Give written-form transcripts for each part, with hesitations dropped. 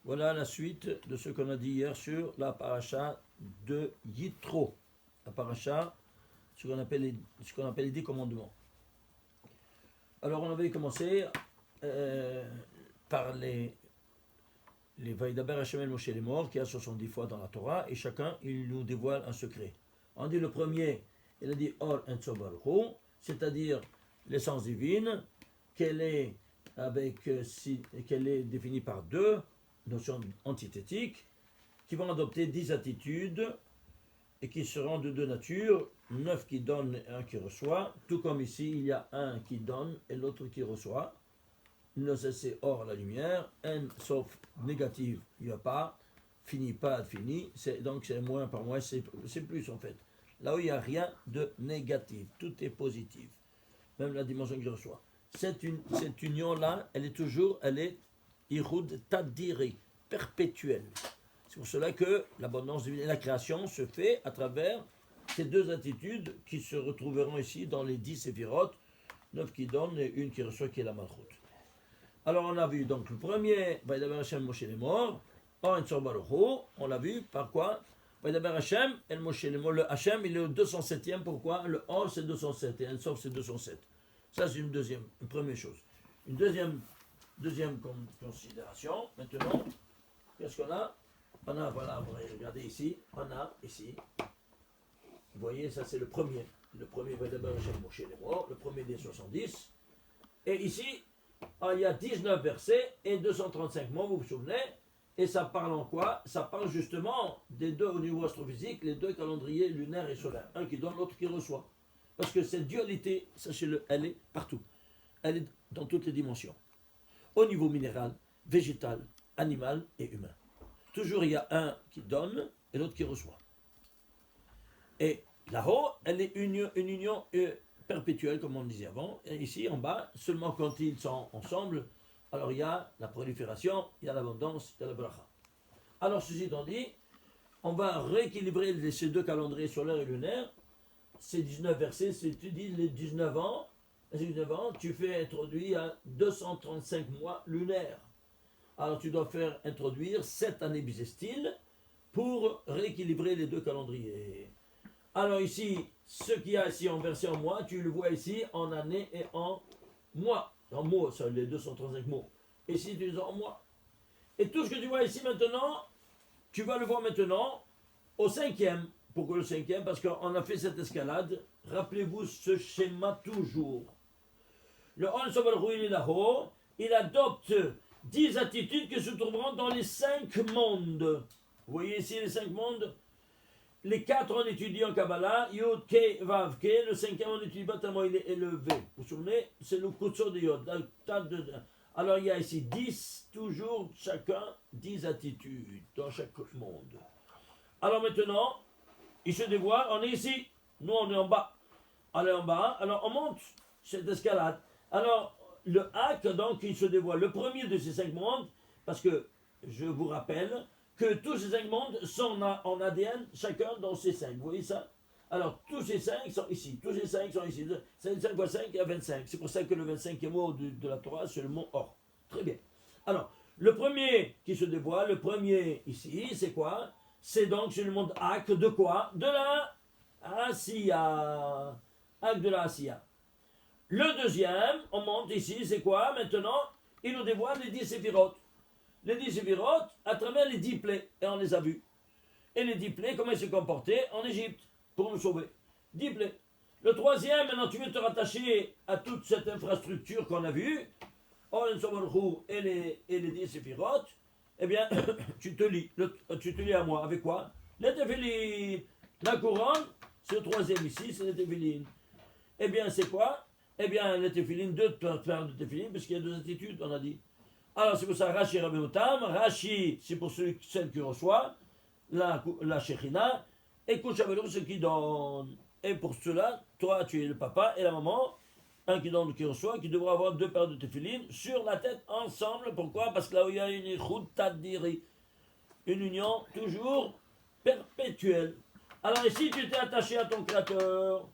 Voilà la suite de ce qu'on a dit hier sur la paracha de Yitro. La paracha, ce qu'on appelle les 10 commandements. Alors on avait commencé par les Vaïdaber Hashem el Moshe les morts, qui a 70 fois dans la Torah, et chacun il nous dévoile un secret. On dit le premier, il a dit Or en Tzobaruchu, c'est-à-dire l'essence divine, qu'elle est définie par deux notions antithétiques, qui vont adopter 10 attitudes et qui seront de deux natures, 9 qui donnent et un qui reçoit, tout comme ici il y a un qui donne et l'autre qui reçoit. Ne cesse hors la lumière, n sauf négative, il n'y a pas, fini pas fini, donc c'est moins par moins, c'est plus en fait. Là où il n'y a rien de négatif, tout est positif, même la dimension qu'il reçoit. Cette union-là, elle est Iroud Tadiri, perpétuelle. C'est pour cela que l'abondance divine et la création se fait à travers ces deux attitudes qui se retrouveront ici dans les 10 séphirotes, 9 qui donnent et une qui reçoit qui est la Malchut. Alors on a vu donc le premier, Vaïdaber Hashem Moshe les morts, Or en Baruchu, on l'a vu par quoi Vaïdaber Hashem El Moshe les morts, le Hashem il est au 207e, pourquoi le Or c'est 207 et En Sof c'est 207. Ça c'est une première chose. Une deuxième considération, maintenant, qu'est-ce qu'on a? On a, voilà, vous regardez ici, on a ici, vous voyez, ça c'est le premier Vaïdaber Hashem Moshe les morts, le premier des 70, et ici, il y a 19 versets et 235 mots, vous vous souvenez, et ça parle en quoi? Ça parle justement des deux au niveau astrophysique, les deux calendriers lunaires et solaires, un qui donne, l'autre qui reçoit. Parce que cette dualité, sachez-le, elle est partout. Elle est dans toutes les dimensions. Au niveau minéral, végétal, animal et humain. Toujours il y a un qui donne et l'autre qui reçoit. Et là-haut, elle est une union perpétuelle, comme on disait avant. Et ici, en bas, seulement quand ils sont ensemble, alors il y a la prolifération, il y a l'abondance, il y a la bracha. Alors, ceci étant dit, on va rééquilibrer ces deux calendriers solaires et lunaires. Ces 19 versets, si tu dis les 19 ans, tu fais introduire à 235 mois lunaires. Alors, tu dois faire introduire 7 années bissestiles pour rééquilibrer les deux calendriers. Alors ici, ce qu'il y a ici en verset en mois, tu le vois ici en année et en mois. En mots, ça, les 235 mots. Ici, tu les as en mois. Et tout ce que tu vois ici maintenant, tu vas le voir maintenant au 5e. Pourquoi le 5e? Parce qu'on a fait cette escalade. Rappelez-vous ce schéma toujours. Le On Sobaruchu, il est là-haut. Il adopte 10 attitudes qui se trouveront dans les 5 mondes. Vous voyez ici les 5 mondes? Les 4 on étudie en Kabbalah, Yod, Kei, Vav, Kei, le 5e on étudie pas tellement il est élevé. Vous vous souvenez? C'est le Kutso de Yod. Alors il y a ici 10, toujours chacun 10 attitudes dans chaque monde. Alors maintenant, il se dévoile, on est ici, nous on est en bas. On est en bas, alors on monte cette escalade. Alors le Hak, donc il se dévoile, le premier de ces 5 mondes, parce que je vous rappelle, que tous ces 5 mondes sont en ADN, chacun dans ces 5. Vous voyez ça? Alors, tous ces 5 sont ici. Tous ces 5 sont ici. 5 fois 5, il y a 25. C'est pour ça que le 25e mot de la Torah, c'est le mot Or. Très bien. Alors, le premier qui se dévoile, le premier ici, c'est quoi? C'est donc sur le monde Ak de quoi? De la Asiya. Ak de la Asiya. Le deuxième, on monte ici, c'est quoi? Maintenant, il nous dévoile les 10 séphirotes. Les 10 séphirotes à travers les 10 plaies, et on les a vus. Et les 10 plaies, comment ils se comportaient en Égypte, pour nous sauver. 10 plaies. Le troisième, maintenant tu veux te rattacher à toute cette infrastructure qu'on a vue, et les 10 séphirotes, eh bien, tu te lis à moi, avec quoi? Les téphilines. La couronne, c'est le troisième ici, c'est les téphilines. Eh bien, c'est quoi? Eh bien, les téphilines, 2 paires de téphilines, parce qu'il y a 2 attitudes, on a dit. Alors c'est pour ça Rashi Rabbi Otam, Rashi c'est pour celle qui reçoit, la Shekhinah, et Kouchavelo c'est qui donne. Et pour cela, toi tu es le papa et la maman, un qui donne, qui reçoit, qui devra avoir 2 paires de téphilines sur la tête ensemble. Pourquoi? Parce que là où il y a une Ichud Tadiri, une union toujours perpétuelle. Alors ici tu t'es attaché à ton créateur.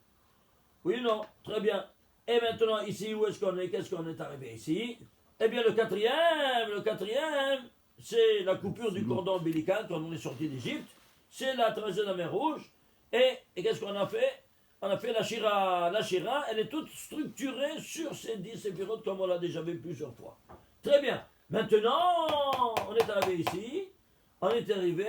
Oui, non, très bien. Et maintenant ici, où est-ce qu'on est? Qu'est-ce qu'on est arrivé ici? Eh bien, le quatrième, c'est la coupure du cordon ombilical quand on est sorti d'Égypte. C'est la traversée de la mer Rouge. Et qu'est-ce qu'on a fait? On a fait la Shira. La Shira, elle est toute structurée sur ces 10 séphirotes comme on l'a déjà vu plusieurs fois. Très bien. Maintenant, on est arrivé ici. On est arrivé,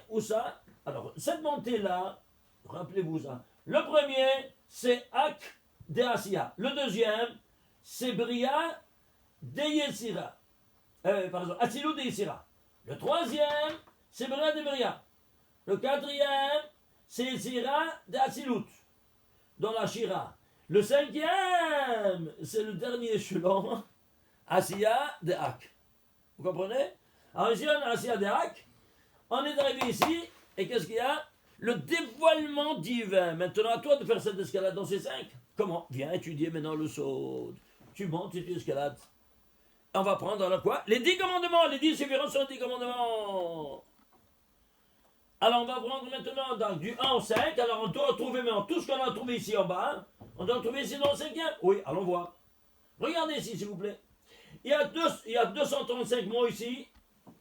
où ça? Alors, cette montée-là, rappelez-vous ça. Le premier, c'est Ak de Asiya. Le deuxième, c'est Bria de Yesira. Pardon, Atsilut de Yesira. Le troisième, c'est Bria de Bria. Le quatrième, c'est Yesira de Atsilut, dans la Shira. Le cinquième, c'est le dernier échelon, Asiya de Ak. Vous comprenez? Alors ici, on a Asiya de Ak. On est arrivé ici, et qu'est-ce qu'il y a? Le dévoilement divin. Maintenant, à toi de faire cette escalade dans ces 5. Comment? Viens étudier maintenant le saut. Tu montes et tu escalades. On va prendre alors quoi? Les 10 commandements. Les 10 séphirotes sont les 10 commandements. Alors, on va prendre maintenant donc, du 1 au 5. Alors, on doit retrouver maintenant tout ce qu'on a trouvé ici en bas. On doit retrouver ici dans le 5e. Oui, allons voir. Regardez ici, s'il vous plaît. Il y a 235 mots ici.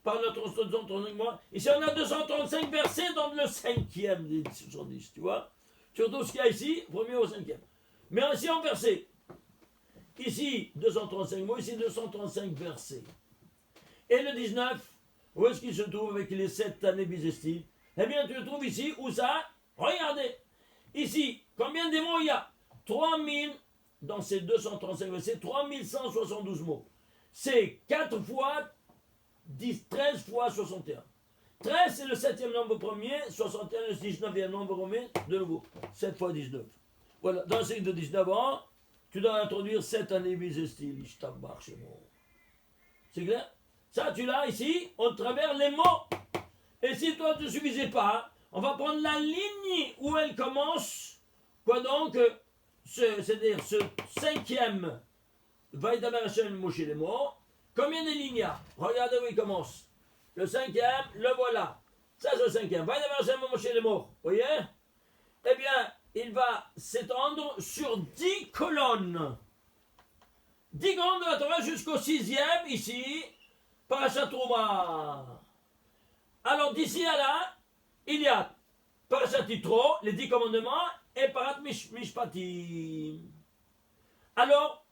Par notre 235 mois. Ici, on a 235 versets dans le 5e des 70, tu vois. Surtout ce qu'il y a ici, premier au 5e. Mais ici, en verset. Ici, 235 mots, ici, 235 versets. Et le 19, où est-ce qu'il se trouve avec les 7 années bissestiles? Eh bien, tu le trouves ici, où ça? Regardez. Ici, combien de mots il y a? 3000, dans ces 235 versets, 3172 mots. C'est 4 fois 13 fois 61. 13, c'est le 7e nombre premier, 61, le 19e nombre premier, de nouveau. 7 fois 19. Voilà, dans un cycle de 19 ans, tu dois introduire 7 années bissestiles. Chez moi. C'est clair? Ça, tu l'as ici, au travers les mots. Et si toi, tu ne suffisais pas, on va prendre la ligne où elle commence. Quoi donc? C'est-à-dire ce 5e, Vaïdaber Hashem Moshe les mots. Combien de lignes il y a? Regardez où il commence. Le 5e, le voilà. Ça, c'est le 5e. Vaïdaber Hashem Moshe les mots. Vous voyez? Eh bien, il va s'étendre sur 10 colonnes. 10 colonnes de la Torah jusqu'au 6e, ici, Parashat Trouma. Alors, d'ici à là, il y a Parashat Yitro, les 10 commandements, et Parat Mishpatim. Alors,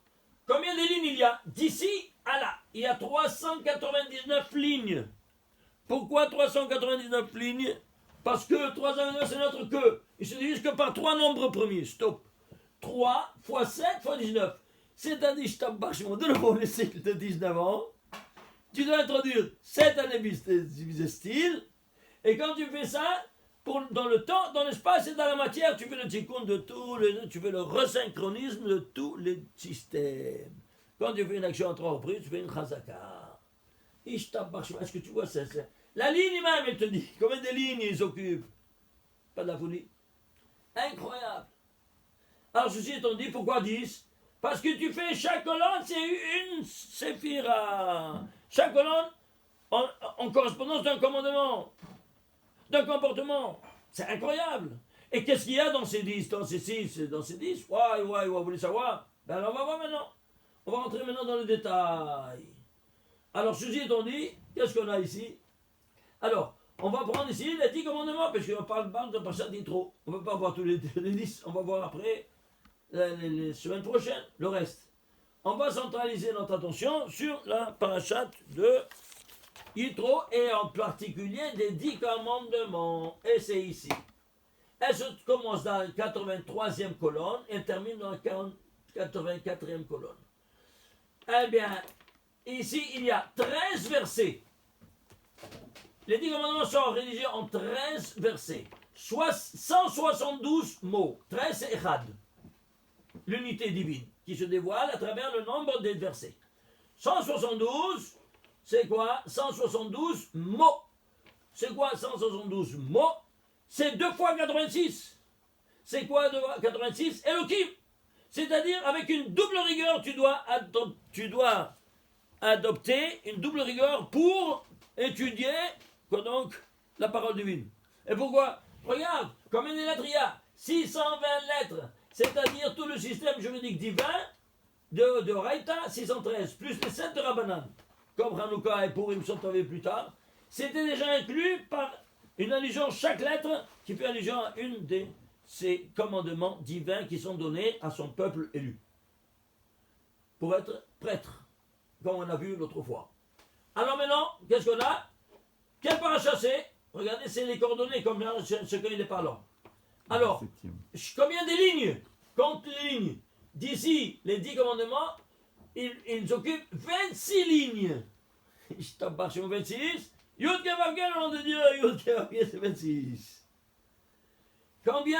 combien de lignes il y a? D'ici à là, il y a 399 lignes. Pourquoi 399 lignes? Parce que 399, c'est notre queue. Il se divise que par 3 nombres premiers. Stop. 3 fois 7 fois 19. C'est-à-dire, je t'embarque de nouveau les cycles de 19 ans. Tu dois introduire 7 années bissestiles. Et quand tu fais ça, dans le temps, dans l'espace et dans la matière, tu fais le tikkun de tous les, tu fais le resynchronisme de tous les systèmes. Quand tu fais une action entreprise, tu fais une chazaka. Est-ce que tu vois ça? La ligne même, elle te dit. Combien de lignes ils occupent? Pas de la folie. Incroyable. Alors ceci étant dit, pourquoi 10? Parce que tu fais chaque colonne, c'est une séphira. Chaque colonne en correspondance d'un commandement, d'un comportement. C'est incroyable. Et qu'est-ce qu'il y a dans ces 10, dans ces 6, dans ces 10? Ouais, vous voulez savoir? Ben alors on va voir maintenant. On va rentrer maintenant dans le détail. Alors ceci étant dit, qu'est-ce qu'on a ici? Alors, on va prendre ici les 10 commandements, parce qu'on parle de Parashat Yitro. On ne va pas voir tous les 10, on va voir après, les semaines prochaines, le reste. On va centraliser notre attention sur la Parashat de Yitro, et en particulier des 10 commandements. Et c'est ici. Elle se commence dans la 83e colonne et termine dans la 84e colonne. Eh bien, ici, il y a 13 versets. Les 10 commandements sont rédigés en 13 versets. Soit 172 mots. 13, c'est Echad. L'unité divine qui se dévoile à travers le nombre des versets. 172, c'est quoi? 172 mots. C'est quoi 172 mots? C'est 2 fois 86. C'est quoi 2 fois 86? Elohim. C'est-à-dire, avec une double rigueur, tu dois adopter une double rigueur pour étudier donc la parole divine. Et pourquoi? Regarde, combien de lettres il y a? 620 lettres. C'est-à-dire tout le système juridique divin de Raïta, 613, plus les 7 de Rabbanan. comme Hanouka et Purim sont arrivés plus tard, c'était déjà inclus par une allusion, chaque lettre qui fait allusion à une de ces commandements divins qui sont donnés à son peuple élu. Pour être prêtre, comme on a vu l'autre fois. Alors maintenant, qu'est-ce qu'on a? Quel paracha c'est? Regardez, c'est les coordonnées, comme ce qu'il est parlant. Alors, combien de lignes? Compte les lignes. D'ici, les 10 commandements, ils occupent 26 lignes. Je tape par chez 26. Yud Kevavken, au nom de Dieu, Yud Kevavken, c'est 26. Combien?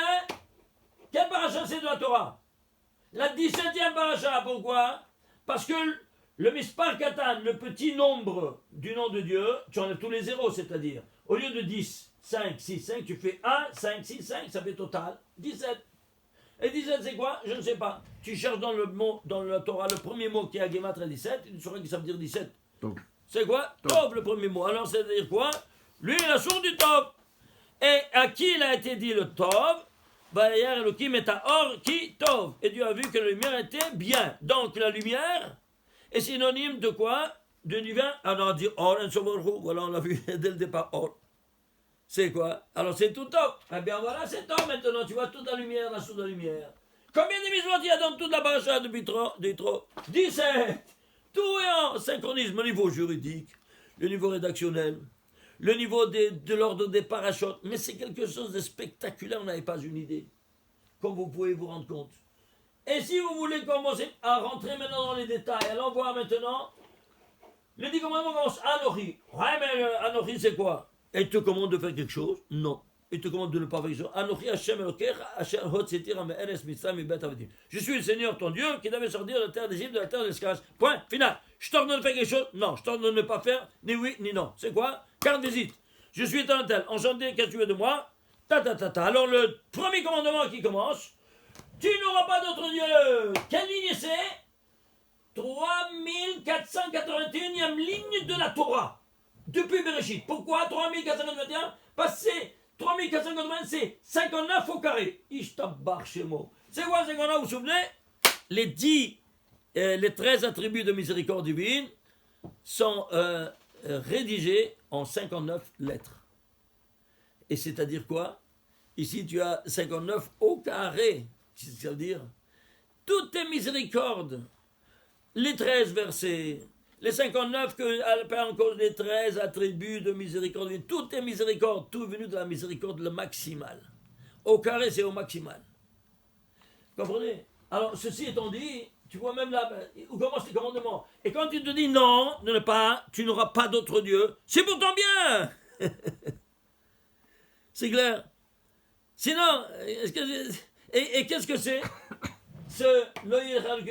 Quel paracha c'est de la Torah? La 17e paracha, pourquoi? Parce que le Mispar Katan, le petit nombre du nom de Dieu, tu enlèves tous les zéros, c'est-à-dire, au lieu de 10, 5, 6, 5, tu fais 1, 5, 6, 5, ça fait total 17. Et 17, c'est quoi? Je ne sais pas. Tu cherches dans le mot, dans la Torah, le premier mot qui est à Gematria 17, et tu sauras que ça veut dire 17. Donc. C'est quoi? Tov, le premier mot. Alors, c'est à dire quoi? Lui, il a sourd du Tov. Et à qui il a été dit le Tov? Bayar Elohim et Or qui Tov. Et Dieu a vu que la lumière était bien. Donc, la lumière est synonyme de quoi? De divin. Alors, on dit Or, voilà, on l'a vu dès le départ. Or. C'est quoi? Alors, c'est tout Tov. Eh bien, voilà, c'est Tov maintenant. Tu vois toute la lumière, la source de la lumière. Combien de mitzvot il y a dans toute la paracha depuis trop? 17. Tout est en synchronisme, au niveau juridique, le niveau rédactionnel, le niveau de l'ordre des parachutes. Mais c'est quelque chose de spectaculaire, on n'avait pas une idée, comme vous pouvez vous rendre compte. Et si vous voulez commencer à rentrer maintenant dans les détails, allons voir maintenant, les 10 commandements commencent Anochi. Ouais, mais Anochi c'est quoi? Et il te commande de faire quelque chose? Non. Il te commande de ne pas faire quelque chose. Anochi Hashem Elokecha, Asher Hot Setir Ame'eres Mitzrayim Mibet Avadim. Je suis le Seigneur ton Dieu qui t'avait sorti de la terre d'Égypte, de la terre de l'esclavage. Point, final. Je t'ordonne de faire quelque chose? Non. Je t'ordonne de ne pas faire ni oui ni non. C'est quoi? Carte visite. Je suis un tel. Enchanté, qu'est-ce que tu veux de moi? Ta ta ta ta. Alors le premier commandement qui commence, tu n'auras pas d'autre Dieu. Quelle ligne c'est? 3481e ligne de la Torah. Depuis Bereshit. Pourquoi 3481? Parce que c'est 3480, c'est 59 au carré. Ishtabar Shemo. C'est quoi 59? Vous vous souvenez? Les 13 attributs de miséricorde divine sont rédigés en 59 lettres. Et c'est-à-dire quoi? Ici, tu as 59 au carré. Ça veut dire toutes tes miséricordes, les 13 versets, les 59 que elle parle encore des 13 attributs de miséricorde, toutes tes miséricordes, tout est venu de la miséricorde le maximal. Au carré, c'est au maximal. Comprenez? Alors, ceci étant dit, tu vois même là, où commencent les commandements. Et quand tu te dis non, tu n'auras pas d'autre Dieu, c'est pour ton bien. C'est clair. Sinon, qu'est-ce que c'est?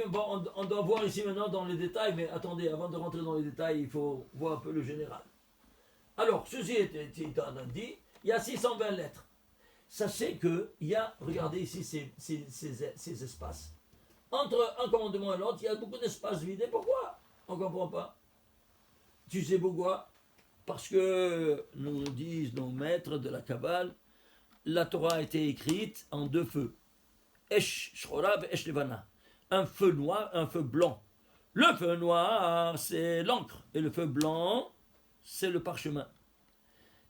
Bon, on doit voir ici maintenant dans les détails, mais attendez, avant de rentrer dans les détails, il faut voir un peu le général. Alors, ceci est dit, il y a 620 lettres. Sachez qu'il y a, regardez ici ces espaces. Entre un commandement et l'autre, il y a beaucoup d'espaces vides. Et pourquoi? On ne comprend pas. Tu sais pourquoi? Parce que, nous disent nos maîtres de la Kabbale, la Torah a été écrite en 2 feux. Esh Shchora et Esh Levana. Un feu noir, un feu blanc. Le feu noir, c'est l'encre. Et le feu blanc, c'est le parchemin.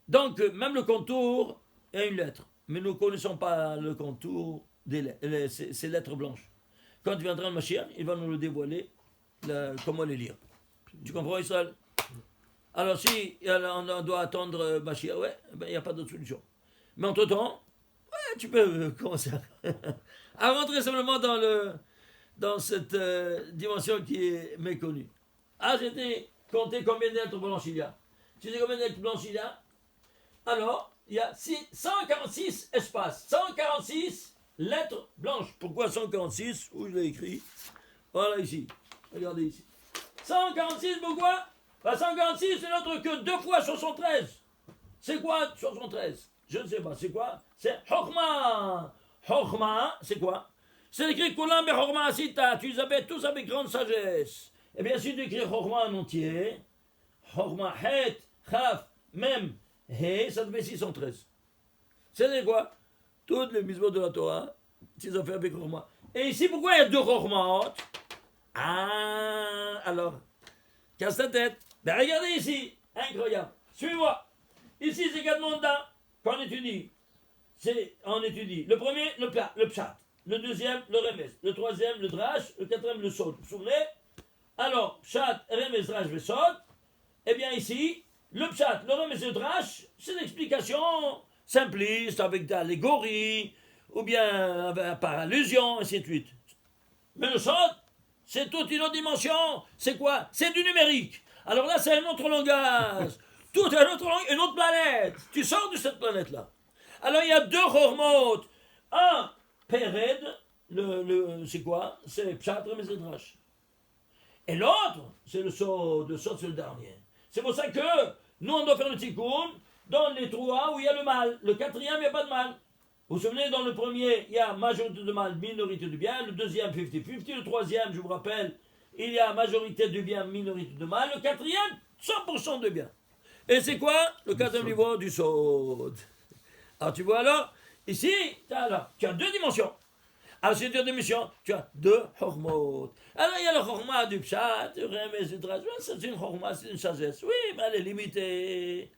Donc, même le contour est une lettre. Mais nous ne connaissons pas le contour ces lettres blanches. Quand viendra le Mashiach, il va nous le dévoiler, comment les lire. Tu comprends, Israël? Alors, si on doit attendre Mashiach, ouais, ben, il n'y a pas d'autre solution. Mais entre-temps, ouais, tu peux commencer à rentrer simplement dans cette dimension qui est méconnue. Ah, j'ai compté combien de lettres blanches il y a. Tu sais combien de lettres blanches il y a? Alors, il y a 146 espaces, 146 lettres blanches. Pourquoi 146? Où je l'ai écrit? Voilà ici. Regardez ici. 146, pourquoi? 146, c'est notre que 2 fois 73. C'est quoi 73? Je ne sais pas. C'est quoi? C'est Chokhmah. Chokhmah, c'est quoi? C'est écrit Kulam be Chokhmah Asita. Tu les appelles tous avec grande sagesse. Et bien, si tu écris Chokhmah en entier, Chokhmah Het, Chaf, Mem, He, ça te fait 613. C'est quoi? Toutes les mitzvot de la Torah, tu les as fait avec Chokhmah. Et ici, pourquoi il y a 2 Chokhmahot? Ah, alors, casse ta tête. Ben regardez ici, incroyable. Suivez-moi. Ici, c'est 4 mandats qu'on étudie. On étudie le premier, le pshat. Le deuxième, le remes. Le troisième, le drash. Le quatrième, le sod. Vous vous souvenez? Alors, pshat, remes, drash, le sod. Eh bien ici, le pshat, le remes et le drash, c'est une explication simpliste avec d'allégorie ou bien par allusion, ainsi de suite. Mais le sod, c'est toute une autre dimension. C'est quoi? C'est du numérique. Alors là, c'est un autre langage. Tout un autre langage, une autre planète. Tu sors de cette planète-là. Alors il y a deux hormones. Un, Péred, c'est quoi? C'est Pshat, Remes et Drash. Et l'autre, c'est le sod, c'est le dernier. C'est pour ça que nous, on doit faire le tikkun dans les trois où il y a le mal. Le quatrième, il n'y a pas de mal. Vous vous souvenez, dans le premier, il y a majorité de mal, minorité de bien. Le deuxième, 50-50. Le troisième, je vous rappelle, il y a majorité de bien, minorité de mal. Le quatrième, 100% de bien. Et c'est quoi? Le quatrième niveau du sod. Alors tu vois alors, ici, tu as deux dimensions. Alors ces deux dimensions, tu as deux hormones. Alors il y a le horma du pshat, du remes, du drash. C'est une horma, c'est une sagesse. Oui, mais elle est limitée.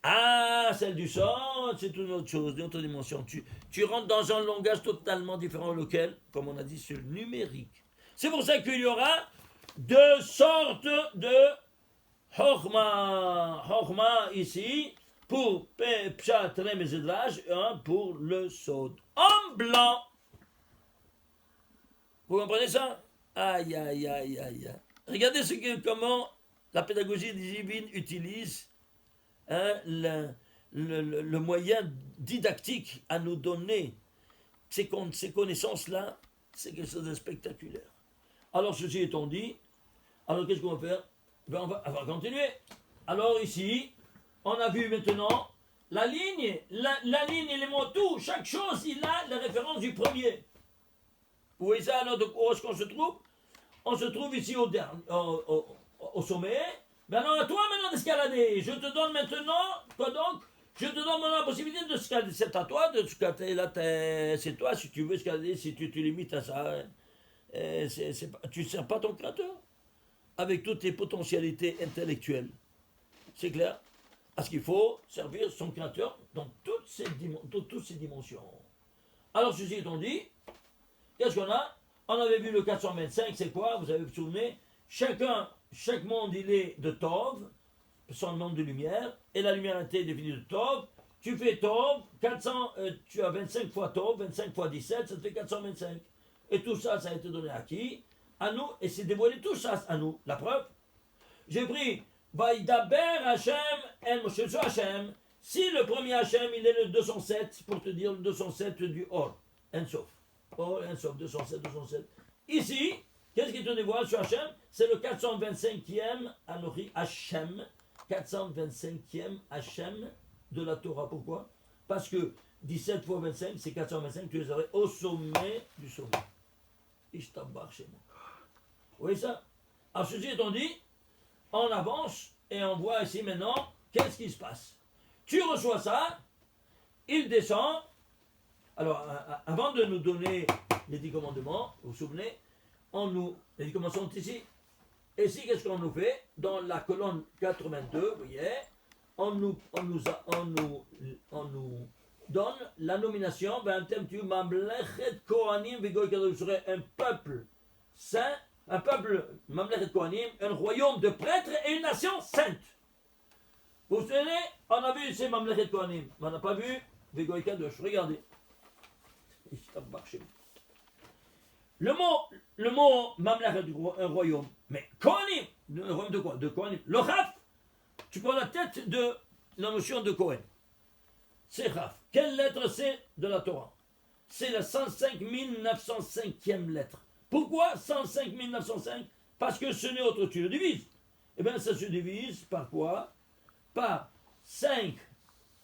Ah, celle du sod, c'est une autre chose, une autre dimension. Tu rentres dans un langage totalement différent, lequel, comme on a dit, c'est le numérique. C'est pour ça qu'il y aura deux sortes de horma. Horma ici, pour pshat, remes et drash, et un pour le sod. En blanc. Vous comprenez ça? Aïe, aïe, aïe, aïe. Regardez comment la pédagogie divine utilise le moyen didactique à nous donner ces connaissances-là. C'est quelque chose de spectaculaire. Alors, ceci étant dit, alors qu'est-ce qu'on va faire? Ben, on va continuer. Alors ici, on a vu maintenant la ligne, et les mots, tout, chaque chose, il a la référence du premier. Vous voyez ça alors où est-ce qu'on se trouve? On se trouve ici au sommet. Ben alors à toi maintenant d'escalader. Je te donne maintenant, quoi donc? Je te donne maintenant la possibilité de escalader. C'est à toi de escalader la tête. C'est toi si tu veux escalader, si tu te limites à ça. Tu ne sers pas ton créateur avec toutes tes potentialités intellectuelles. C'est clair? Parce qu'il faut servir son créateur dans toutes ces dimensions. Alors ceci étant dit, qu'est-ce qu'on a? On avait vu le 425, c'est quoi? Vous avez vous souvenez? Chaque monde, il est de Tov, son nombre de lumière, et la lumière était définie de Tov. Tu fais Tov, tu as 25 fois Tov, 25 fois 17, ça te fait 425. Et tout ça, ça a été donné à qui? À nous, et c'est dévoilé tout ça à nous. La preuve? J'ai pris Vaïdaber Hachem El Moshe Hachem. Si le premier Hachem, il est le 207, pour te dire le 207 du Or, Ensof. Or, Ensof, 207, 207. Ici, qu'est-ce qui te dévoile sur Hachem? C'est le 425e Anochi Hachem. 425e Hachem de la Torah. Pourquoi? Parce que 17 fois 25, c'est 425, tu les aurais au sommet du sommet. Ishtabar chez moi. Vous voyez ça? Alors, ceci étant dit, on avance et on voit ici maintenant qu'est-ce qui se passe. Tu reçois ça, il descend. Alors, avant de nous donner les 10 commandements, vous vous souvenez, les 10 commandements sont ici. Et ici, qu'est-ce qu'on nous fait? Dans la colonne 82, vous voyez, on nous donne la nomination, un peuple saint, un peuple, Mamlechet Kohanim, un royaume de prêtres et une nation sainte. Vous vous souvenez, on a vu ici Mamlechet Kohanim, mais on n'a pas vu Vigoy Kadosh. Regardez. Le mot Mamlechet, un royaume, mais Kohanim, le royaume de quoi? De Kohanim. Le Chaf, tu prends la tête de la notion de Kohen. C'est Chaf. Quelle lettre c'est de la Torah? C'est la 105 905e lettre. Pourquoi 105 905? Parce que ce n'est autre, tu le divises. Eh bien, ça se divise par quoi? Par 5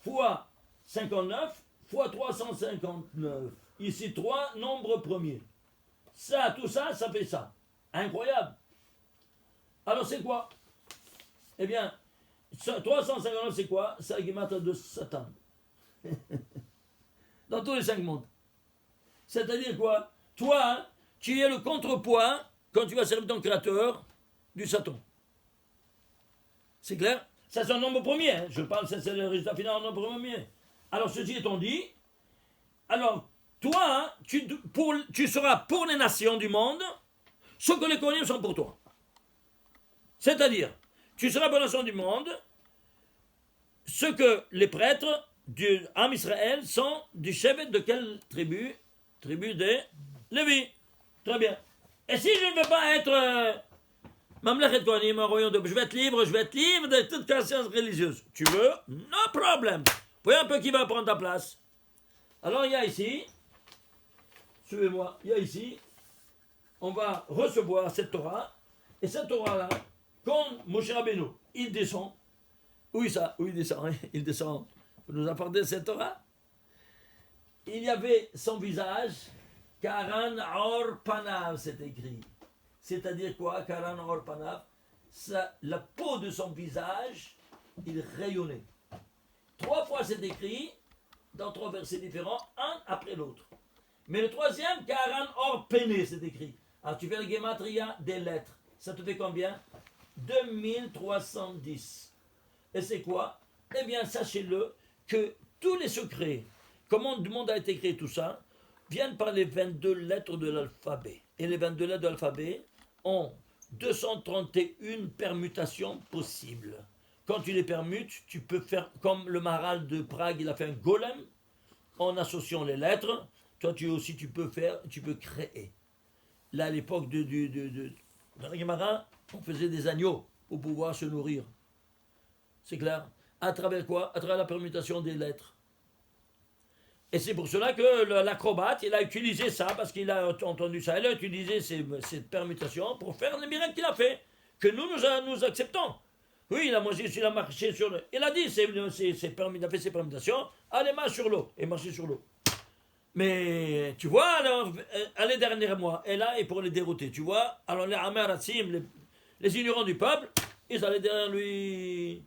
fois 59 fois 359. Ici, 3 nombres premiers. Ça, tout ça, ça fait ça. Incroyable. Alors, c'est quoi? Eh bien, 359, c'est quoi? C'est la guimatra de Satan. Dans tous les 5 mondes. C'est-à-dire quoi? Toi, tu es le contrepoids, quand tu vas servir ton créateur, du Satan. C'est clair? Ça, c'est un nombre premier. Hein. Je parle, ça, c'est le résultat final en nombre premier. Alors, ceci étant dit, alors, toi, tu seras pour les nations du monde ce que les Kohanim sont pour toi. C'est-à-dire, tu seras pour les nations du monde ce que les prêtres du Ham Israël sont du chevet de quelle tribu? Tribu des Lévi. Très bien. Et si je ne veux pas être Mamlechet Kohanim, un royaume de... Je vais être libre de toute conscience religieuse. Tu veux? No problem. Voyez un peu qui va prendre ta place. Alors il y a ici, suivez-moi, il y a ici, on va recevoir cette Torah, et cette Torah-là, quand Moshe Rabbeinu, il descend, où il descend, hein? Il descend, vous nous apportez cette Torah? Il y avait son visage, Karan Or Panav, c'est écrit. C'est-à-dire quoi, Karan Or Panav? La peau de son visage, il rayonnait. 3 fois c'est écrit, dans 3 versets différents, un après l'autre. Mais le troisième, Karan Or Pene, c'est écrit. Alors tu fais le Gematria des lettres. Ça te fait combien? 2310. Et c'est quoi? Eh bien, sachez-le que tous les secrets, comment le monde a été créé, tout ça, viennent par les 22 lettres de l'alphabet. Et les 22 lettres de l'alphabet ont 231 permutations possibles. Quand tu les permutes, tu peux faire comme le Maharal de Prague, il a fait un golem en associant les lettres. Toi, tu peux créer. Là, à l'époque dans la Gemara, on faisait des agneaux pour pouvoir se nourrir. C'est clair? À travers quoi? À travers la permutation des lettres. Et c'est pour cela que l'acrobate, il a utilisé ça, parce qu'il a entendu ça. Il a utilisé cette permutation pour faire le miracle qu'il a fait, que nous acceptons. Oui, il a marché sur l'eau. Il a dit, il a fait ses permutations, allez, marche sur l'eau, et marcher sur l'eau. Mais, tu vois, alors, les derniers mois, et là, et pour les dérouter, tu vois, alors les Amaratzim, les ignorants du peuple, ils allaient derrière lui.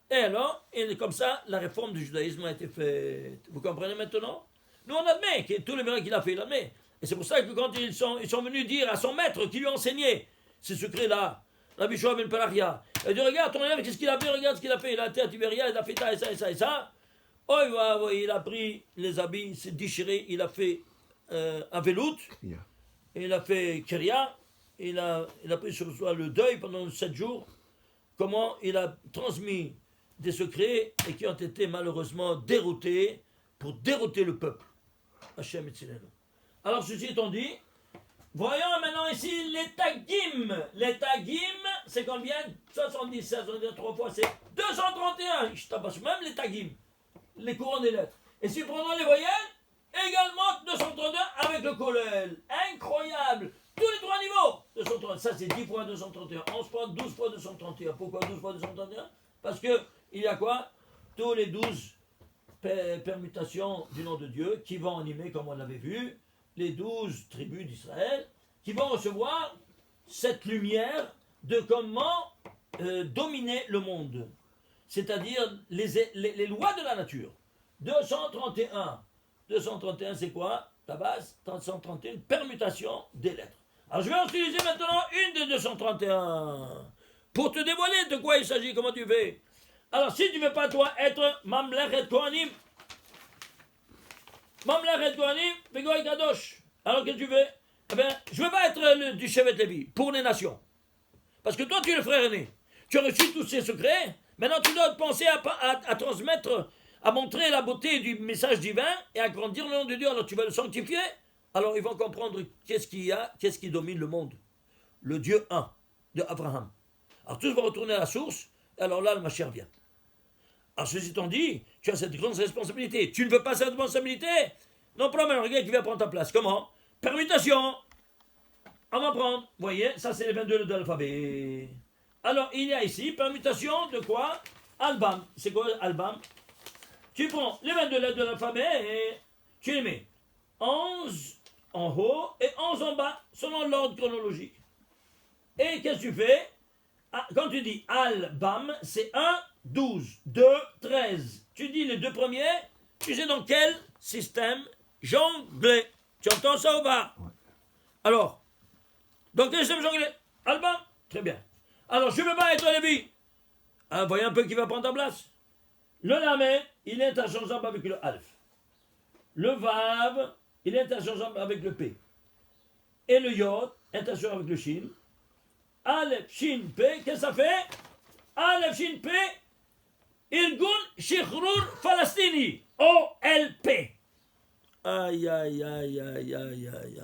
Et alors, et comme ça, la réforme du judaïsme a été faite. Vous comprenez maintenant? Nous, on admet que tous les miracles qu'il a fait, il admet. Et c'est pour ça que quand ils sont venus dire à son maître qui lui a enseigné ces secrets-là, Rabbi Shua ben Pelaria, il dit, regarde ton élève, qu'est-ce qu'il a fait, regarde ce qu'il a fait. Il a été à Tibéria, il a fait ça et ça et ça et ça. Oh, il a pris les habits, il s'est déchiré, il a fait un veloute, il a fait Keria, il a pris sur soi le deuil pendant 7 jours. Comment il a transmis des secrets et qui ont été malheureusement déroutés pour dérouter le peuple. Hachem et Tzileno. Alors, ceci étant dit, voyons maintenant ici les tagim. Les tagim, c'est combien? 77, 3 fois, c'est 231. Je tabasse même les tagim, les couronnes des lettres. Et si prenons les voyelles, également 231 avec le kollel. Incroyable. Tous les 3 niveaux. 231. Ça, c'est 10 fois 231. 11 fois, 12 fois 231. Pourquoi 12 fois 231? Parce que il y a quoi? Tous les 12 permutations du nom de Dieu qui vont animer, comme on l'avait vu, les 12 tribus d'Israël, qui vont recevoir cette lumière de comment dominer le monde. C'est-à-dire les lois de la nature. 231. 231, c'est quoi? La base, 231, permutation des lettres. Alors je vais utiliser maintenant une de 231 pour te dévoiler de quoi il s'agit, comment tu fais. Alors si tu ne veux pas toi être Mamlechet Kohanim, Begoy Kadosh, alors que tu veux? Eh bien, je ne veux pas être du Shevet Lévi pour les nations. Parce que toi tu es le frère aîné. Tu as reçu tous ces secrets. Maintenant tu dois penser à transmettre, à montrer la beauté du message divin et à grandir le nom de Dieu. Alors tu vas le sanctifier. Alors ils vont comprendre qu'est-ce qui domine le monde. Le Dieu un de Abraham. Alors tous vont retourner à la source. Et alors là, le Mashiach vient. Alors ceci étant dit, tu as cette grande responsabilité. Tu ne veux pas cette responsabilité? Non, prends un gars qui vient prendre ta place. Comment? Permutation. On va prendre. Vous voyez, ça c'est les 22 lettres de l'alphabet. Alors il y a ici, permutation de quoi? Albam. C'est quoi Albam? Tu prends les 22 lettres de l'alphabet et tu les mets 11 en haut et 11 en bas, selon l'ordre chronologique. Et qu'est-ce que tu fais? Quand tu dis Al-Bam, c'est 1, 12, 2, 13. Tu dis les 2 premiers, tu sais dans quel système jongler. Tu entends ça ou pas? Ouais. Alors, dans quel système jongler? Al-Bam? Très bien. Alors, je ne veux pas être Lévi. Ah, voyez un peu qui va prendre ta place. Le lamed, il est interchangeable avec le alf. Le vav, il est interchangeable avec le p. Et le yod, interchangeable avec le shin. Aleph, shin, p, qu'est-ce que ça fait? Aleph, shin, p, Irgun Shichrur Falastini, OLP. Aïe, aïe, aïe, aïe, aïe, aïe.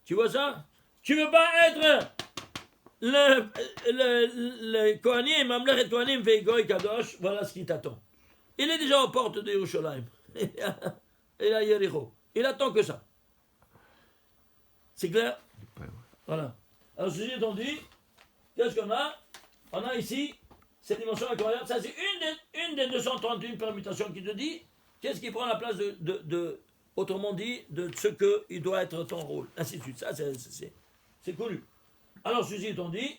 Tu vois ça? Tu veux pas être le Kohanim, Mamlechet Kohanim, Veigoy Kadosh, voilà ce qui t'attend. Il est déjà aux portes de Yerushalayim. Il a Yericho. Il attend que ça. C'est clair? Voilà. Alors, ceci étant dit, qu'est-ce qu'on a? On a ici cette dimension incroyable. Ça, c'est une des 231 permutations qui te dit qu'est-ce qui prend la place autrement dit, de ce qu'il doit être ton rôle. Ainsi de suite. Ça, c'est connu. Alors, ceci étant dit,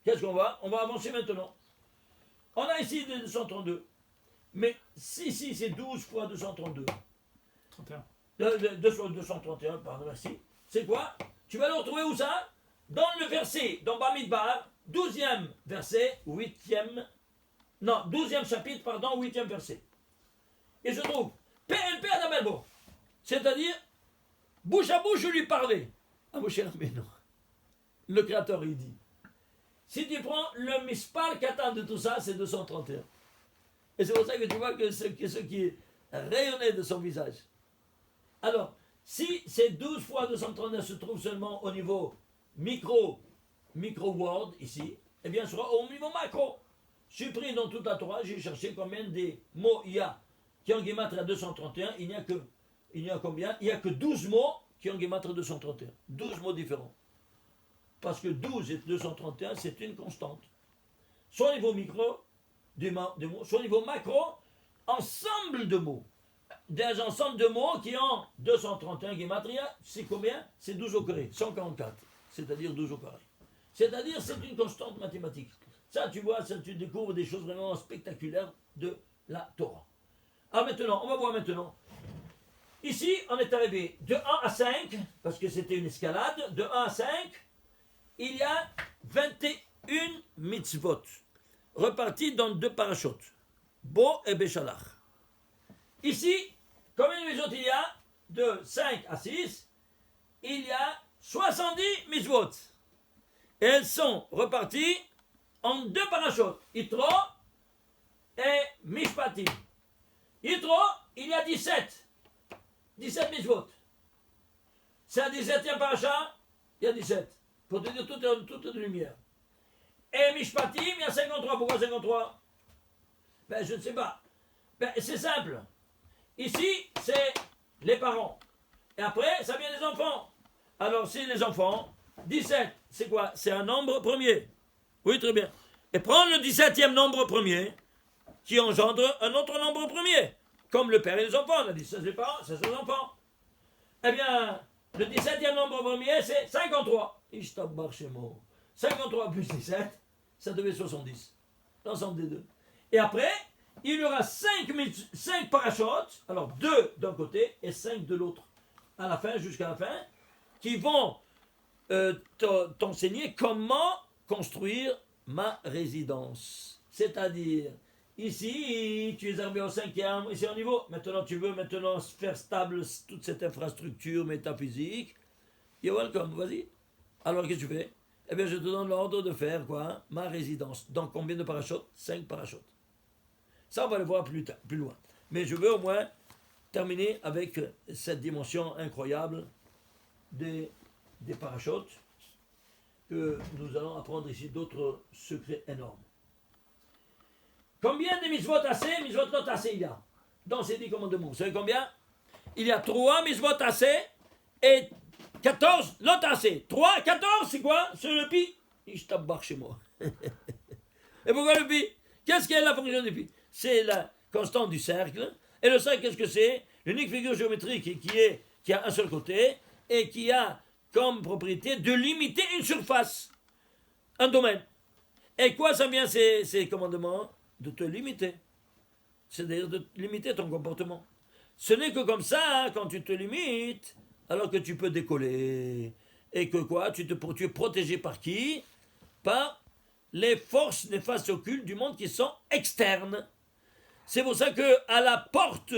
qu'est-ce qu'on va? On va avancer maintenant. On a ici des 232. Mais si c'est 12 fois 232. 31. 2 fois 231, pardon, merci. C'est quoi? Tu vas le retrouver où ça? Dans le verset, dans Bamidbar, 12e verset, 8e, non, 12e chapitre, pardon, 8e verset. Et je trouve, PLP Adam Elbo, c'est-à-dire, bouche à bouche, je lui parlais. Ah, mon cher, mais non. Le Créateur, il dit, si tu prends le mispar katan de tout ça, c'est 231. Et c'est pour ça que tu vois que ce qui rayonnait de son visage. Alors, si ces 12 fois 239 se trouvent seulement au niveau micro-word, ici, eh bien, ce sera au niveau macro. Je suis pris dans toute la Torah, j'ai cherché combien des mots il y a qui ont Gematria 231. Il n'y a combien? Il n'y a que 12 mots qui ont Gematria 231. 12 mots différents. Parce que 12 et 231, c'est une constante. Soit au niveau micro, des mots, soit au niveau macro, ensemble de mots. Des ensembles de mots qui ont 231 Gematria, c'est combien? C'est 12 au carré, 144. C'est-à-dire 12 au carré. C'est-à-dire, c'est une constante mathématique. Ça, tu vois, ça, tu découvres des choses vraiment spectaculaires de la Torah. Alors maintenant, on va voir maintenant. Ici, on est arrivé de 1 à 5, parce que c'était une escalade, de 1 à 5, il y a 21 mitzvot, repartis dans 2 parachutes, Bo et Béchalach. Ici, combien de mitzvot il y a? De 5 à 6, il y a 70 mitzvot. Et elles sont reparties en 2 parachutes, Yitro et Mishpatim. Yitro, il y a 17 mitzvot. C'est un 17e parachat, il y a 17. Pour te dire toute de lumière. Et Mishpatim, il y a 53. Pourquoi 53? Ben, je ne sais pas. Ben, c'est simple. Ici, c'est les parents. Et après, ça vient des enfants. Alors, si les enfants, 17, c'est quoi? C'est un nombre premier. Oui, très bien. Et prendre le 17e nombre premier, qui engendre un autre nombre premier. Comme le père et les enfants. On a dit, ça c'est les parents, ça c'est les enfants. Eh bien, le 17e nombre premier, c'est 53. 53 plus 17, ça devait 70. L'ensemble des deux. Et après, il y aura 5 parachutes, alors 2 d'un côté et 5 de l'autre, à la fin, jusqu'à la fin, qui vont t'enseigner comment construire ma résidence. C'est-à-dire, ici, tu es arrivé au 5e, ici au niveau. Maintenant, tu veux faire stable toute cette infrastructure métaphysique. You're welcome, vas-y. Alors, qu'est-ce que tu fais? Eh bien, je te donne l'ordre de faire quoi? Ma résidence. Donc, combien de parachutes? 5 parachutes. Ça, on va le voir plus loin. Mais je veux au moins terminer avec cette dimension incroyable des parachutes, que nous allons apprendre ici d'autres secrets énormes. Combien de mitzvot assez, mitzvot not assez il y a dans ces 10 commandements? Vous savez combien? Il y a 3 mitzvot assez et 14 not assez. 3, 14, c'est quoi? C'est le pi. Je tabarre chez moi. Et pourquoi le pi? Qu'est-ce qu'est la fonction du pi? C'est la constante du cercle. Et le cercle, qu'est-ce que c'est? L'unique figure géométrique qui a un seul côté et qui a comme propriété de limiter une surface, un domaine. Et quoi ça vient ces commandements? De te limiter. C'est-à-dire de limiter ton comportement. Ce n'est que comme ça, hein, quand tu te limites, alors que tu peux décoller. Et que quoi? Tu es protégé par qui? Par les forces néfastes occultes du monde qui sont externes. C'est pour ça que à la porte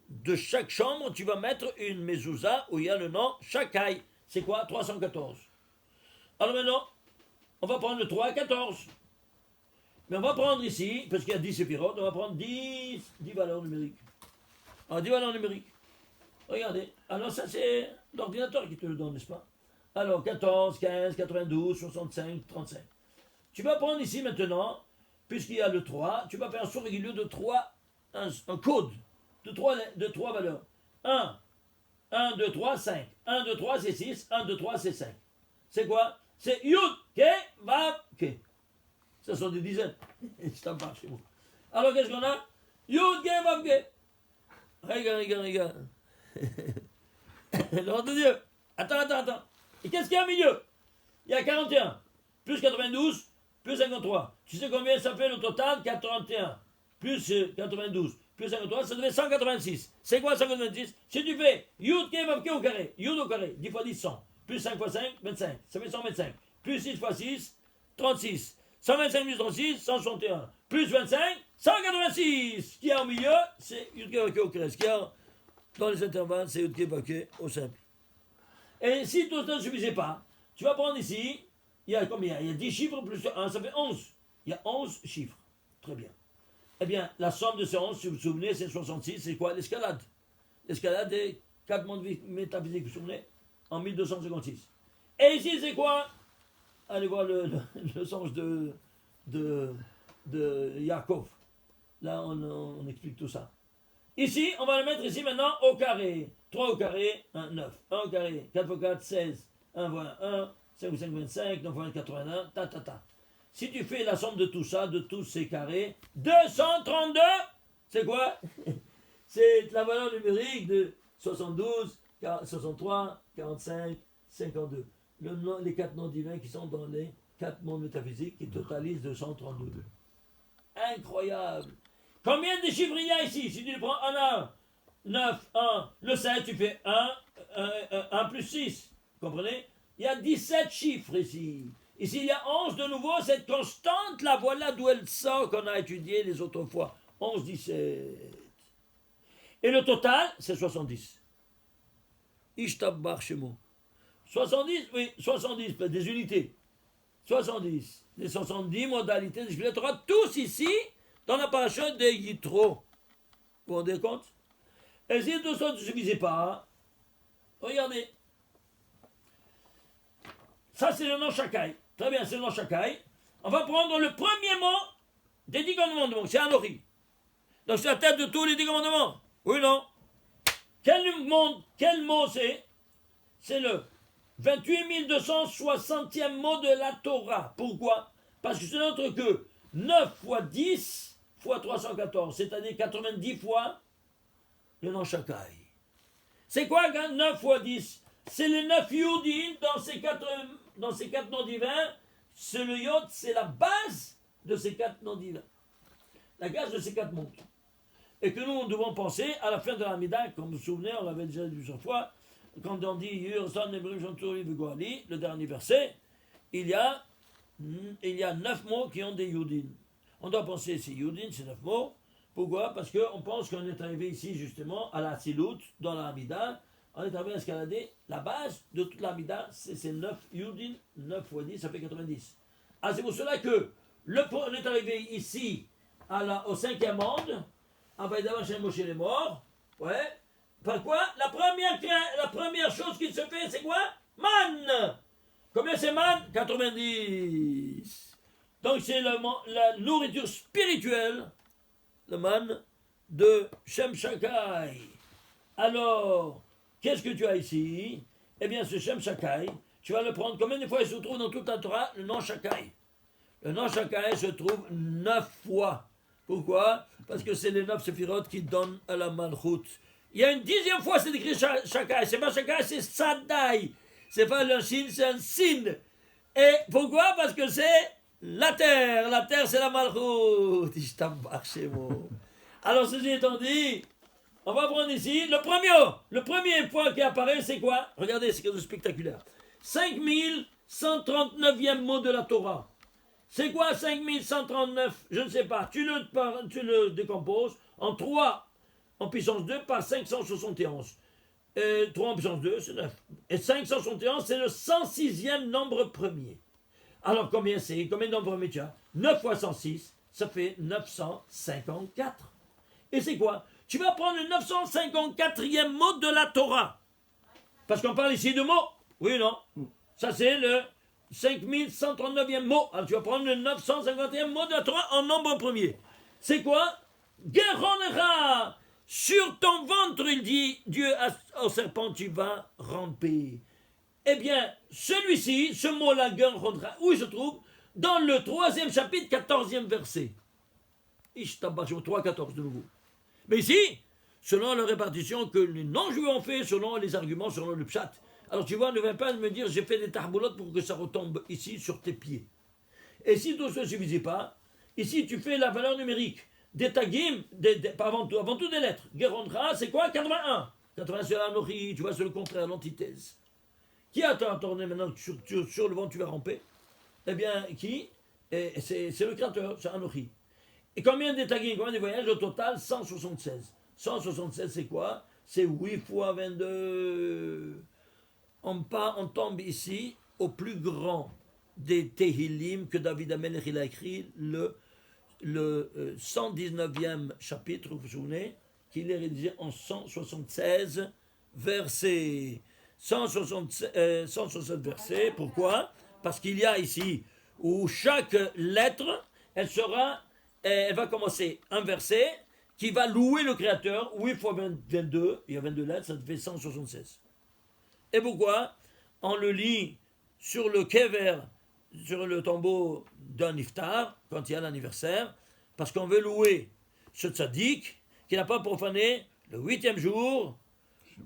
de chaque chambre, tu vas mettre une mezouza où il y a le nom Shakai. C'est quoi? 314. Alors maintenant, on va prendre le 3 à 14. Mais on va prendre ici, parce qu'il y a 10 séphirotes, on va prendre 10 valeurs numériques. Alors 10 valeurs numériques. Regardez. Alors ça c'est l'ordinateur qui te le donne, n'est-ce pas? Alors 14, 15, 92, 65, 35. Tu vas prendre ici maintenant, puisqu'il y a le 3, tu vas faire un saut régulier de 3, un code de 3 valeurs. 1, 1, 2, 3, 5. 1, 2, 3, c'est 6. 1, 2, 3, c'est 5. C'est quoi? C'est Yud, Ke, Vav, Ke. Ce sont des dizaines. Je t'en parle chez vous. Alors qu'est-ce qu'on a? Yud, Ke, Vav, Ke. Regarde. Le nom de Dieu. Attends. Et qu'est-ce qu'il y a au milieu? Il y a 41, plus 92, plus 53. Tu sais combien ça fait le total? 41, plus 92, plus 53, ça devait 186. C'est quoi 186? Si tu fais Yud, Ke, Vav, Ke au carré, Yud au carré, 10 fois 10, 100. Plus 5 fois 5, 25. Ça fait 125. Plus 6 fois 6, 36. 125 plus 36, 161. Plus 25, 186. Ce qu'il y a au milieu, c'est Yud, Ke, Vav, Ke au carré. Ce qu'il y a dans les intervalles, c'est Yud, Ke, Vav, Ke au simple. Et si tout ça ne suffisait pas, tu vas prendre ici, il y a combien? Il y a 10 chiffres plus 1, ça fait 11. Il y a 11 chiffres. Très bien. Eh bien, la somme de ces 11, si vous vous souvenez, c'est 66. C'est quoi? L'escalade. L'escalade des 4 mondes métaphysiques, vous vous souvenez? En 1256. Et ici, c'est quoi? Allez voir le sens de Yaakov. Là, on explique tout ça. Ici, on va le mettre ici maintenant au carré. 3 au carré, 1, 9. 1 au carré, 4 fois 4, 16. 1 fois 1, 5 fois 5, 25. 9 fois 1, 81. Ta. Si tu fais la somme de tout ça, de tous ces carrés, 232, c'est quoi? C'est la valeur numérique de 72, 63, 45, 52. Les 4 noms divins qui sont dans les 4 mondes métaphysiques qui totalisent 232. Incroyable! Combien de chiffres il y a ici? Si tu le prends 1, 9, 1, le 7, tu fais 1 plus 6. Vous comprenez? Il y a 17 chiffres ici. Ici, il y a 11 de nouveau. Cette constante, la voilà d'où elle sort qu'on a étudié les autres fois. 11, 17. Et le total, c'est 70. Ishtabbar Shemo. 70, oui, 70, des unités. 70. Les 70 modalités. Je les auras tous ici dans la paracha de Yitro. Vous vous rendez compte? Et si tout ça ne suffisait pas, regardez. Ça, c'est le nom Shakai. Très bien, c'est le nom Shakai. On va prendre le premier mot des 10 commandements. C'est Anochi. Donc, c'est la tête de tous les 10 commandements. Oui, non? Quel mot c'est? C'est le 28 260e mot de la Torah. Pourquoi? Parce que c'est notre que 9 fois 10 fois 314, c'est-à-dire 90 fois le nom Shakai. C'est quoi 9 fois 10? C'est les 9 Yudin dans ces 4 noms divins. C'est le Yod, c'est la base de ces 4 noms divins. La base de ces 4 mondes. Et que nous devons penser à la fin de la Mida, comme vous vous souvenez, on l'avait déjà dit plusieurs fois, quand on dit le dernier verset, il y a 9 mots qui ont des Yudin. On doit penser ces Yudin, ces 9 mots. Pourquoi? Parce qu'on pense qu'on est arrivé ici justement à la Silut, dans la Hamida. On est arrivé à escalader la base de toute la Hamida, c'est ces 9 Yudin, 9 fois 10, ça fait 90. Ah, c'est pour cela que on est arrivé ici au 5e monde, à Vaïdava chez Moshe les morts. Ouais. Par quoi? La première chose qui se fait, c'est quoi? Man! Combien c'est man? 90. Donc c'est la nourriture spirituelle, le man, de Shem Shakai. Alors, qu'est-ce que tu as ici? Eh bien, ce Shem Shakai, tu vas le prendre. Combien de fois il se trouve dans toute la Torah? Le nom Shakai. Le nom Shakai se trouve 9 fois. Pourquoi? Parce que c'est les 9 séphirotes qui donnent à la Malchut. Il y a une 10e fois, c'est écrit Shakai. C'est pas Shakai, c'est Sadai. C'est pas le Shin, c'est un Sin. Et pourquoi? Parce que c'est la terre. La terre, c'est la Malchut. Alors, ceci étant dit, on va prendre ici le premier point qui apparaît, c'est quoi? Regardez, c'est quelque chose de spectaculaire. 5139e mot de la Torah. C'est quoi 5139? Je ne sais pas. Tu le décomposes en 3 en puissance 2 par 571. 3 en puissance 2, c'est 9. Et 571, c'est le 106e nombre premier. Alors combien c'est? Combien de nombres premiers tu as? 9 fois 106, ça fait 954. Et c'est quoi? Tu vas prendre le 954e mot de la Torah. Parce qu'on parle ici de mots. Oui ou non? Ça c'est le 5139e mot. Alors tu vas prendre le 951e mot de la Torah en nombre premier. C'est quoi? Geronera. Sur ton ventre, il dit Dieu au serpent, tu vas ramper. Eh bien, celui-ci, ce mot-là, Geronera, où il se trouve? Dans le 3e chapitre, 14e verset. Ishtabach, 3,14 de nouveau. Mais ici, selon la répartition que les non-juifs ont fait, selon les arguments, selon le pshat. Alors tu vois, ne viens pas me dire, j'ai fait des tarboulottes pour que ça retombe ici sur tes pieds. Et si tout ça ne suffisait pas, ici tu fais la valeur numérique des tagim, avant tout des lettres. Gerondra, c'est quoi? 81. 81 c'est l'anochi, tu vois, c'est le contraire, l'antithèse. Qui a tourné maintenant sur le vent, tu vas ramper? Eh bien, qui? C'est le créateur, c'est Anochi. Et combien de tagim, combien de voyages? Au total, 176. 176, c'est quoi? C'est 8 fois 22. On tombe ici au plus grand des Tehillim que David Amelech il a écrit, le 119e chapitre, vous vous souvenez, qu'il est rédigé en 176 versets. 167 versets, pourquoi? Parce qu'il y a ici où chaque lettre, elle va commencer un verset qui va louer le Créateur, 8 fois 22, il y a 22 lettres, ça fait 176. Et pourquoi? On le lit sur le kever, sur le tombeau d'un iftar, quand il y a l'anniversaire, parce qu'on veut louer ce tzaddik qui n'a pas profané le 8e jour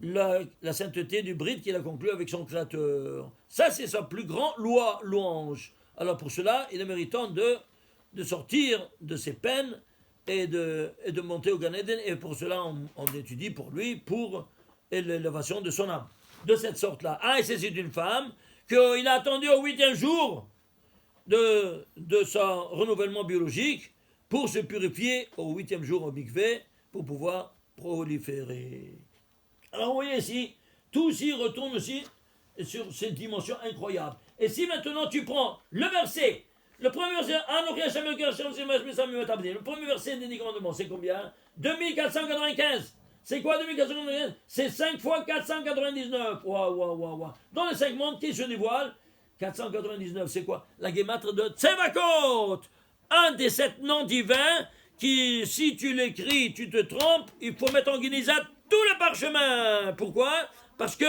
la sainteté du bride qu'il a conclu avec son créateur. Ça, c'est sa plus grande louange. Alors pour cela, il est méritant de sortir de ses peines et de monter au Gan Eden, et pour cela, on étudie pour lui, pour l'élévation de son âme. De cette sorte-là. Ah, et c'est une femme qu'il a attendu au 8e jour de son renouvellement biologique pour se purifier au 8e jour au mikvé pour pouvoir proliférer. Alors vous voyez ici, tout s'y retourne aussi sur cette dimension incroyable. Et si maintenant tu prends le verset, le premier verset, le premier verset des 10 commandements, c'est combien? 2495. C'est quoi 2495? C'est 5 fois 499. Waouh. Dans les 5 mondes qui se dévoilent, 499, c'est quoi? La guématre de Tsevakot, un des 7 noms divins qui, si tu l'écris, tu te trompes, il faut mettre en guinisade tout le parchemin. Pourquoi? Parce que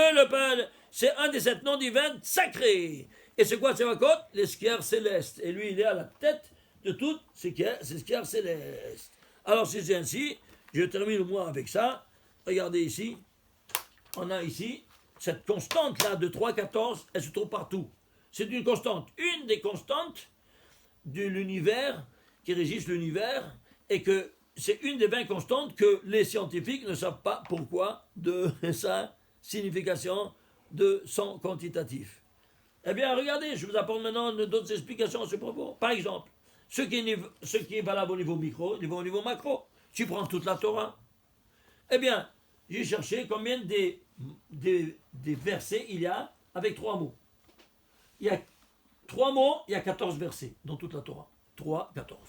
c'est un des 7 noms divins sacrés. Et c'est quoi Tsevakot? Les skières célestes. Et lui, il est à la tête de toutes ces skières célestes. Alors, si c'est ainsi, je termine moi avec ça. Regardez ici. On a ici cette constante-là de 3,14. Elle se trouve partout. C'est une constante. Une des constantes de l'univers, qui régissent l'univers, et que c'est une des 20 constantes que les scientifiques ne savent pas pourquoi de sa signification de son quantitatif. Eh bien, regardez, je vous apporte maintenant d'autres explications à ce propos. Par exemple, ce qui est valable au niveau micro, au niveau macro. Tu prends toute la Torah. Eh bien, j'ai cherché combien des versets il y a avec 3 mots. Il y a 3 mots, il y a 14 versets dans toute la Torah. 3, 14.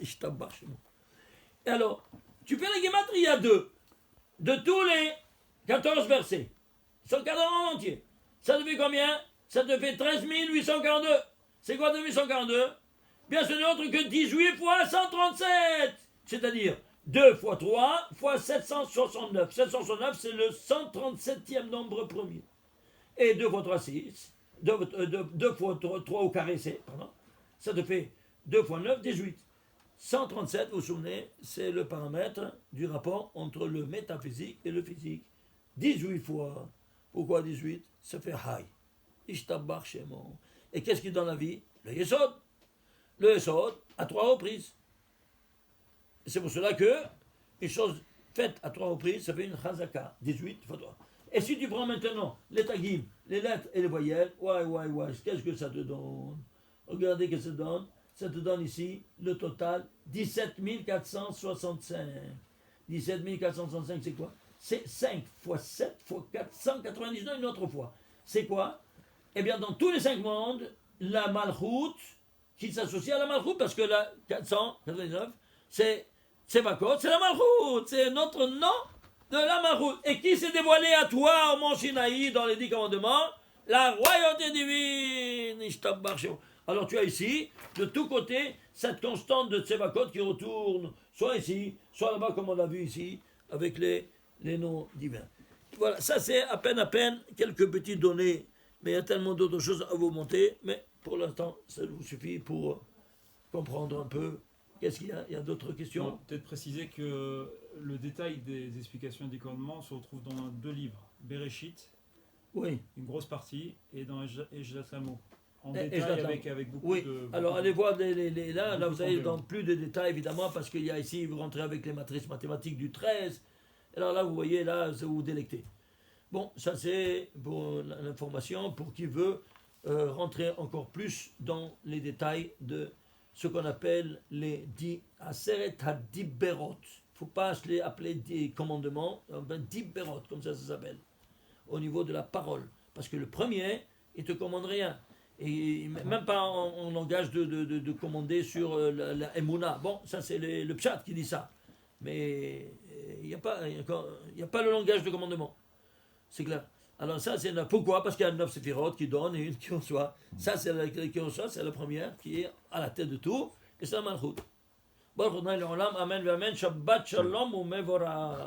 Je t'embarque chez moi. Et alors, tu fais la guématrie, il y a 2. De tous les 14 versets. Ils sont 14 en entier. Ça te fait combien? Ça te fait 13 842. C'est quoi 2842? Bien, ce n'est autre que 18 fois 137. C'est-à-dire 2 fois 3 fois 769. 769, c'est le 137e nombre premier. Et 2 fois 3, 6. 2 fois 3 au carré, ça te fait 2 fois 9, 18. 137, vous vous souvenez, c'est le paramètre du rapport entre le métaphysique et le physique. 18 fois. Pourquoi 18? Ça fait Hay. Ishtabach Shemon. Et qu'est-ce qui est dans la vie? Le Yesod. Le Yesod à 3 reprises. C'est pour cela que une chose faite à 3 reprises, ça fait une Chazaka. 18 fois 3. Et si tu prends maintenant les tagim, les lettres et les voyelles, qu'est-ce que ça te donne? Regardez que ça donne. Ça te donne ici le total 17 465. 17 465, c'est quoi? C'est 5 fois 7 fois 499 une autre fois. C'est quoi? Eh bien, dans tous les 5 mondes, la Malchut, qui s'associe à la Malchut, parce que la 499, c'est Tsevakot, c'est la Malchut, c'est notre nom de la Malchut. Et qui s'est dévoilé à toi au mont Sinaï dans les 10 commandements? La royauté divine. Alors tu as ici, de tous côtés, cette constante de Tsevakot qui retourne, soit ici, soit là-bas, comme on l'a vu ici, avec les noms divins. Voilà, ça c'est à peine quelques petites données, mais il y a tellement d'autres choses à vous monter, mais pour l'instant, ça vous suffit pour comprendre un peu. Qu'est-ce qu'il y a? Il y a d'autres questions? Non, peut-être préciser que le détail des explications des commandements se retrouve dans 2 livres, Bereshit, Oui. une grosse partie, et dans Ejdat Lamo. En Et détail avec beaucoup oui. de... Alors allez voir là vous allez dans compléments. plus de détails évidemment, parce qu'il y a ici, vous rentrez avec les matrices mathématiques du 13. Alors là, vous voyez, là, vous vous délectez. Bon, ça c'est pour l'information, pour qui veut rentrer encore plus dans les détails de ce qu'on appelle les Aseret HaDiberot. Il ne faut pas les appeler des commandements, Diberot, comme ça s'appelle, au niveau de la parole. Parce que le premier, il ne te commande rien. Et même pas en langage de commander sur la Emouna. Bon, ça c'est le Pshat qui dit ça. Mais il n'y a pas le langage de commandement. C'est clair. Alors ça c'est pourquoi? Parce qu'il y a 9 séphirotes qui donnent et une qui reçoit. Ça c'est qui reçoit, c'est la première qui est à la tête de tout. Et c'est la Malchut. Baruch Adonai Le'olam, Amen, Amen, Shabbat Shalom, U'Mevorach.